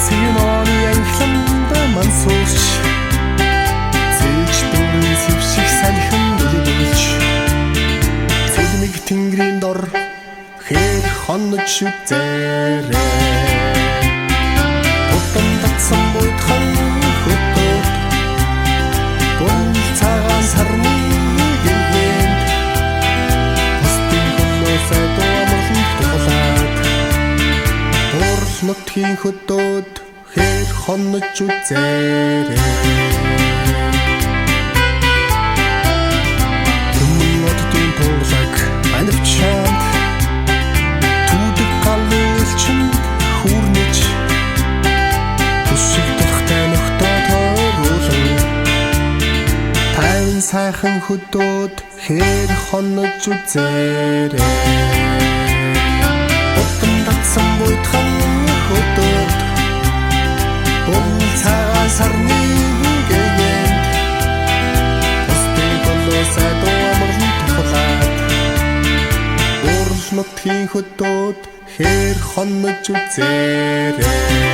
Симоны анхланда мансуурч зэлж дүүрэн сэвших салхин дэлгүүлж цэлмэг тэнгэрийн дор хээр хонож үзээрээ утам татсан буйдхан хөтөөд бун цагаан сарны гэрээнд постын хөлөөсөө дуамарлан тулаад бурл нутгийн хөтөөд хээр хонож үзээрээ Түмнодын турлаг анивчаанд түүдэг галлчин хүрнэж төсөвдөлхтэй нөхдөд хөрүүлэн тайван сайхан хөтөөд хээр хонож үзээрээ утам татсан буйдхан хөтөөд бун цагаан сарны гэрээнд постын хөлөөсөө дуамарлан тулаад бурл нутгийн хөтөөд хээр хонож үзээрээ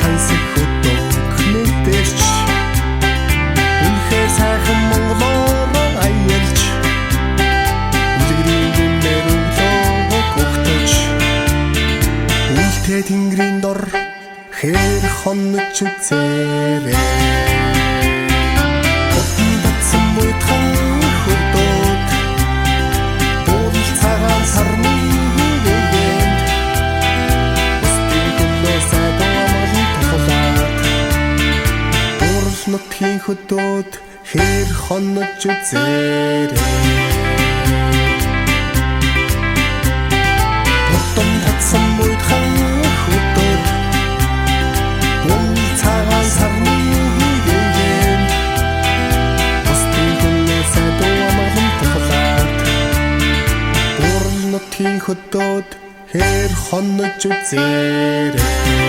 тансаг хөтөөг мэдэрч үнэхээр сайхан монголоор аялж үлгэрийн гүнээр өглөө гогтож үлдээ тэнгэрийн дор хээр хонож үзээрээ утам татсан буйдхан хөтөөд бурл цагаан сарны гэрээнд постын хөлөөсөө нутгийн хөтөөд хээр хонож үзээрээ утам татсан буйдхан хөтөөд бун цагаан сарны гэрээнд постын хөлөөсөө дуамарлан тулаад бурл нутгийн хөтөөд хээр хонож үзээрээ